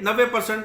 90%,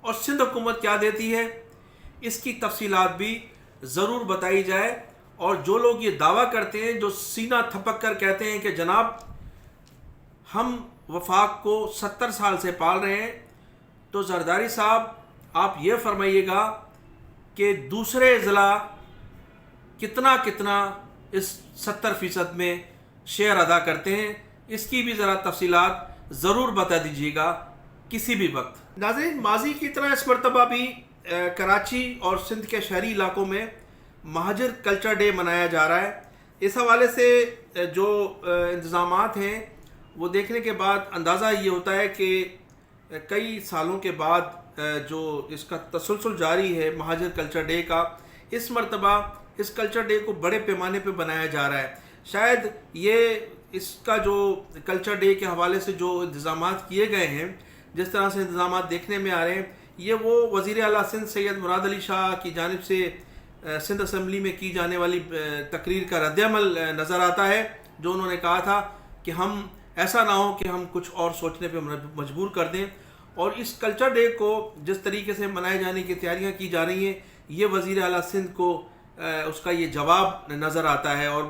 اور سندھ حکومت کیا دیتی ہے، اس کی تفصیلات بھی ضرور بتائی جائے. اور جو لوگ یہ دعویٰ کرتے ہیں، جو سینہ تھپک کر کہتے ہیں کہ جناب ہم وفاق کو 70 سال سے پال رہے ہیں، تو زرداری صاحب آپ یہ فرمائیے گا کہ دوسرے اضلاع کتنا اس 70% میں شیئر ادا کرتے ہیں، اس کی بھی ذرا تفصیلات ضرور بتا دیجیے گا کسی بھی وقت. ناظرین، ماضی کی طرح اس مرتبہ بھی کراچی اور سندھ کے شہری علاقوں میں مہاجر کلچر ڈے منایا جا رہا ہے. اس حوالے سے جو انتظامات ہیں وہ دیکھنے کے بعد اندازہ یہ ہوتا ہے کہ کئی سالوں کے بعد جو اس کا تسلسل جاری ہے مہاجر کلچر ڈے کا، اس مرتبہ اس کلچر ڈے کو بڑے پیمانے پہ بنایا جا رہا ہے. شاید یہ اس کا جو کلچر ڈے کے حوالے سے جو انتظامات کیے گئے ہیں، جس طرح سے انتظامات دیکھنے میں آ رہے ہیں، یہ وہ وزیر اعلیٰ سندھ سید مراد علی شاہ کی جانب سے سندھ اسمبلی میں کی جانے والی تقریر کا رد عمل نظر آتا ہے، جو انہوں نے کہا تھا کہ ہم ایسا نہ ہو کہ ہم کچھ اور سوچنے پہ مجبور کر دیں. اور اس کلچر ڈے کو جس طریقے سے منائے جانے کی تیاریاں کی جا رہی ہیں، یہ وزیر اعلیٰ سندھ کو اس کا یہ جواب نظر آتا ہے. اور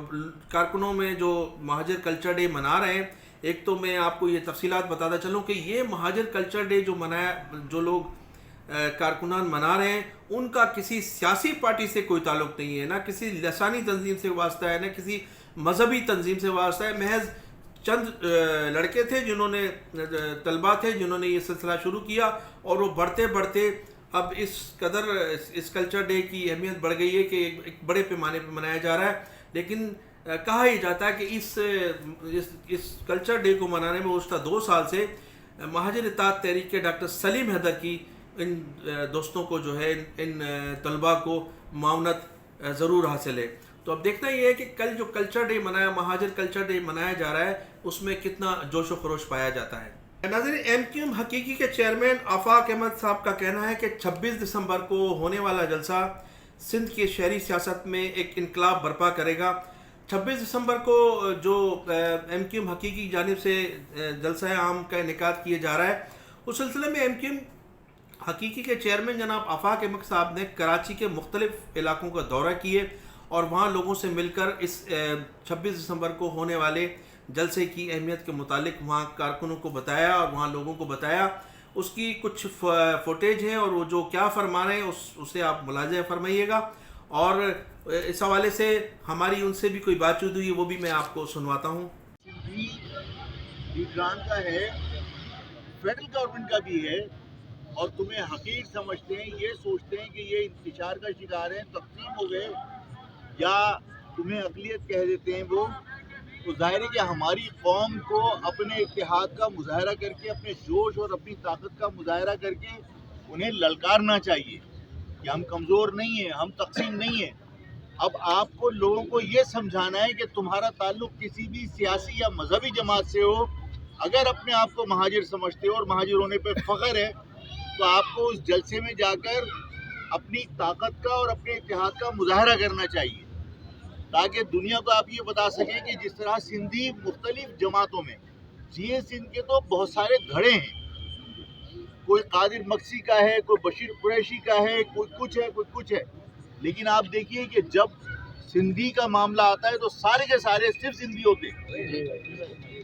کارکنوں میں جو مہاجر کلچر ڈے منا رہے ہیں، ایک تو میں آپ کو یہ تفصیلات بتاتا چلوں کہ یہ مہاجر کلچر ڈے جو لوگ کارکنان منا رہے ہیں، ان کا کسی سیاسی پارٹی سے کوئی تعلق نہیں ہے، نہ کسی لسانی تنظیم سے واسطہ ہے، نہ کسی مذہبی تنظیم سے واسطہ ہے. محض چند لڑکے تھے طلبہ تھے جنہوں نے یہ سلسلہ شروع کیا، اور وہ بڑھتے اب اس قدر اس کلچر ڈے کی اہمیت بڑھ گئی ہے کہ ایک بڑے پیمانے پہ منایا جا رہا ہے. لیکن کہا ہی جاتا ہے کہ اس کلچر ڈے کو منانے میں گزشتہ 2 سال سے مہاجر اتحاد تحریک کے ڈاکٹر سلیم حیدر کی ان دوستوں کو جو ہے ان طلباء کو معاونت ضرور حاصل ہے. تو اب دیکھنا یہ ہے کہ کل جو کلچر ڈے مہاجر کلچر ڈے منایا جا رہا ہے، اس میں کتنا جوش و خروش پایا جاتا ہے. ناظرین، ایم کیو ایم حقیقی کے چیئرمین آفاق احمد صاحب کا کہنا ہے کہ 26 دسمبر کو ہونے والا جلسہ سندھ کی شہری سیاست میں ایک انقلاب برپا کرے گا. 26 دسمبر کو جو ایم کیو ایم حقیقی کی جانب سے جلسہ عام کا انعقاد کیا جا رہا ہے، اس سلسلے میں ایم کیو ایم حقیقی کے چیئرمین جناب آفاق احمد صاحب نے کراچی کے مختلف علاقوں کا دورہ کیے اور وہاں لوگوں سے مل کر اس 26 دسمبر کو ہونے والے جلسے کی اہمیت کے متعلق وہاں کارکنوں کو بتایا اور وہاں لوگوں کو بتایا. اس کی کچھ فوٹیج ہیں اور وہ جو کیا فرما رہے ہیں اسے آپ ملاحظہ فرمائیے گا. اور اس حوالے سے ہماری ان سے بھی کوئی بات چیت ہوئی، وہ بھی میں آپ کو سنواتا ہوں. لیڈران کا ہے، فیڈرل گورنمنٹ کا بھی ہے، اور تمہیں حقیر سمجھتے ہیں، یہ سوچتے ہیں کہ یہ انتشار کا شکار ہیں، تقسیم ہو گئے، یا تمہیں اقلیت کہہ دیتے ہیں وہ. تو ظاہر ہے کہ ہماری قوم کو اپنے اتحاد کا مظاہرہ کر کے، اپنے جوش اور اپنی طاقت کا مظاہرہ کر کے انہیں للکارنا چاہیے کہ ہم کمزور نہیں ہیں، ہم تقسیم نہیں ہیں. اب آپ کو لوگوں کو یہ سمجھانا ہے کہ تمہارا تعلق کسی بھی سیاسی یا مذہبی جماعت سے ہو، اگر اپنے آپ کو مہاجر سمجھتے ہو اور مہاجر ہونے پہ فخر ہے، تو آپ کو اس جلسے میں جا کر اپنی طاقت کا اور اپنے اتحاد کا مظاہرہ کرنا چاہیے، تاکہ دنیا کو آپ یہ بتا سکیں کہ جس طرح سندھی مختلف جماعتوں میں، جی سندھ کے تو بہت سارے دھڑے ہیں، کوئی قادر مکسی کا ہے، کوئی بشیر قریشی کا ہے، کوئی کچھ ہے، لیکن آپ دیکھیے کہ جب سندھی کا معاملہ آتا ہے تو سارے کے سارے صرف سندھی ہوتے ہیں.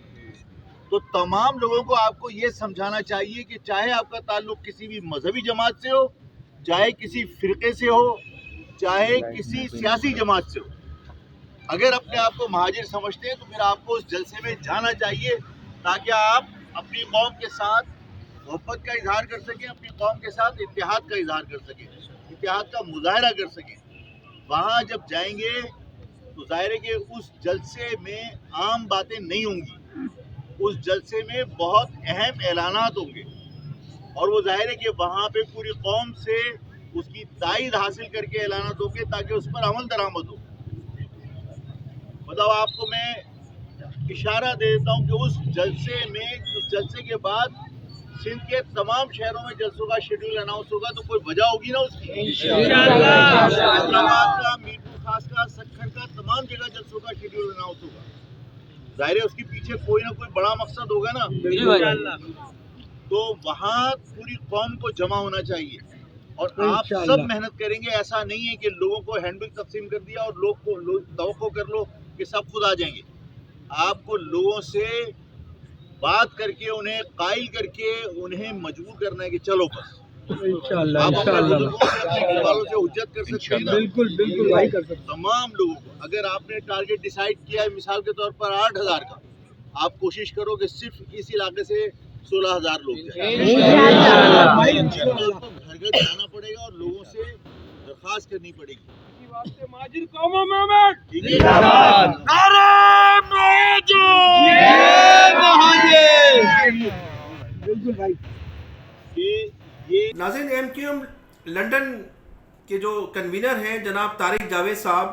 تو تمام لوگوں کو آپ کو یہ سمجھانا چاہیے کہ چاہے آپ کا تعلق کسی بھی مذہبی جماعت سے ہو، چاہے کسی فرقے سے ہو، چاہے کسی سیاسی جماعت سے ہو، اگر اپنے آپ کو مہاجر سمجھتے ہیں تو پھر آپ کو اس جلسے میں جانا چاہیے، تاکہ آپ اپنی قوم کے ساتھ محبت کا اظہار کر سکیں، اپنی قوم کے ساتھ اتحاد کا اظہار کر سکیں، اتحاد کا مظاہرہ کر سکیں. وہاں جب جائیں گے تو ظاہر ہے کہ اس جلسے میں عام باتیں نہیں ہوں گی، اس جلسے میں بہت اہم اعلانات ہوں گے، اور وہ ظاہر ہے کہ وہاں پہ پوری قوم سے اس کی تائید حاصل کر کے اعلانات ہوں گے تاکہ اس پر عمل درآمد ہو. مطلب آپ کو میں اشارہ دے دیتا ہوں کہ اس جلسے کے بعد سندھ کے تمام شہروں میں جلسوں کا شیڈول اناؤنس ہوگا، تو کوئی وجہ ہوگی نا اس کی. حیدرآباد کا، میرپور خاص کا، سکھر کا، تمام جگہ جلسوں کا شیڈول اناؤنس ہوگا. ظاہر ہے اس کے پیچھے کوئی نہ کوئی بڑا مقصد ہوگا نا. تو وہاں پوری قوم کو جمع ہونا چاہیے اور آپ سب محنت کریں گے. ایسا نہیں ہے کہ لوگوں کو ہینڈ بل تقسیم کر دیا اور لوگ کو توقع کر لو کہ سب خود آ جائیں گے. آپ کو لوگوں سے بات کر کے انہیں قائل کر کے انہیں مجبور کرنا ہے کہ چلو بس. آپ اپنے بزرگوں سے اپنے گھر والوں سے حجت کر سکتے ہیں نا. بالکل بھائی کر سکتے. تمام لوگوں کو اگر آپ نے ٹارگیٹ ڈیسائیڈ کیا ہے مثال کے طور پر 8,000 کا, آپ کوشش کرو کہ صرف اس علاقے سے 16,000 لوگ جائیں. آپ کو گھر گھر جانا پڑے گا اور لوگوں سے درخواست کرنی پڑے گی. بالکل بھائی. ناظرین, ایم کیو ایم لنڈن کے جو کنوینر ہیں جناب طارق جاوید صاحب,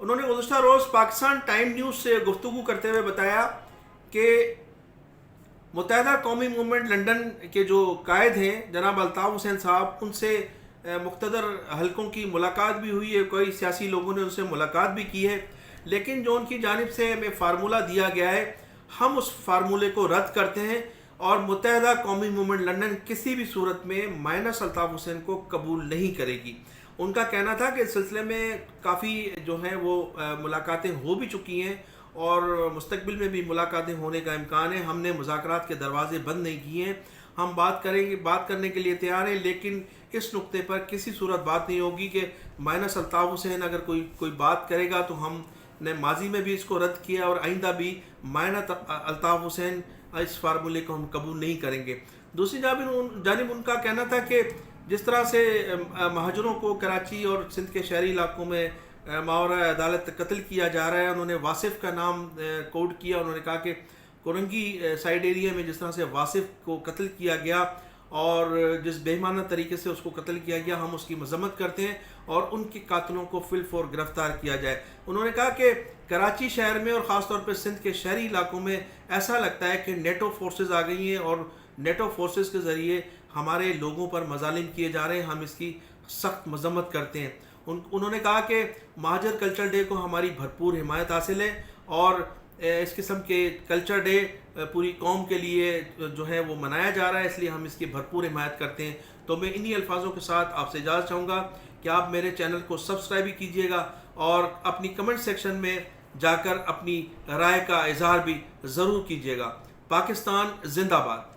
انہوں نے گزشتہ روز پاکستان ٹائم نیوز سے گفتگو کرتے ہوئے بتایا کہ متحدہ قومی موومنٹ لنڈن کے جو قائد ہیں جناب الطاف حسین صاحب, ان سے مقتدر حلقوں کی ملاقات بھی ہوئی ہے, کوئی سیاسی لوگوں نے ان سے ملاقات بھی کی ہے, لیکن جو ان کی جانب سے ہمیں فارمولہ دیا گیا ہے ہم اس فارمولے کو رد کرتے ہیں اور متحدہ قومی موومنٹ لنڈن کسی بھی صورت میں مائنس الطاف حسین کو قبول نہیں کرے گی. ان کا کہنا تھا کہ اس سلسلے میں کافی جو ہیں وہ ملاقاتیں ہو بھی چکی ہیں اور مستقبل میں بھی ملاقاتیں ہونے کا امکان ہے. ہم نے مذاکرات کے دروازے بند نہیں کیے ہیں, ہم بات کریں گے, بات کرنے کے لیے تیار ہیں, لیکن اس نقطے پر کسی صورت بات نہیں ہوگی کہ مائنس الطاف حسین اگر کوئی بات کرے گا تو ہم نے ماضی میں بھی اس کو رد کیا اور آئندہ بھی مائنس الطاف حسین اس فارمولے کو ہم قبول نہیں کریں گے. دوسری جانب ان کا کہنا تھا کہ جس طرح سے مہاجروں کو کراچی اور سندھ کے شہری علاقوں میں ماورا عدالت قتل کیا جا رہا ہے, انہوں نے واصف کا نام کوٹ کیا. انہوں نے کہا کہ کورنگی سائیڈ ایریا میں جس طرح سے واصف کو قتل کیا گیا اور جس بےمانہ طریقے سے اس کو قتل کیا گیا, ہم اس کی مذمت کرتے ہیں اور ان کے قاتلوں کو فی الفور گرفتار کیا جائے. انہوں نے کہا کہ کراچی شہر میں اور خاص طور پہ سندھ کے شہری علاقوں میں ایسا لگتا ہے کہ نیٹو فورسز آ گئی ہیں اور نیٹو فورسز کے ذریعے ہمارے لوگوں پر مظالم کیے جا رہے ہیں, ہم اس کی سخت مذمت کرتے ہیں. انہوں نے کہا کہ مہاجر کلچر ڈے کو ہماری بھرپور حمایت حاصل ہے اور اس قسم کے کلچر ڈے پوری قوم کے لیے جو ہے وہ منایا جا رہا ہے, اس لیے ہم اس کی بھرپور حمایت کرتے ہیں. تو میں انہی الفاظوں کے ساتھ آپ سے اجازت چاہوں گا کہ آپ میرے چینل کو سبسکرائب بھی کیجئے گا اور اپنی کمنٹ سیکشن میں جا کر اپنی رائے کا اظہار بھی ضرور کیجئے گا. پاکستان زندہ باد.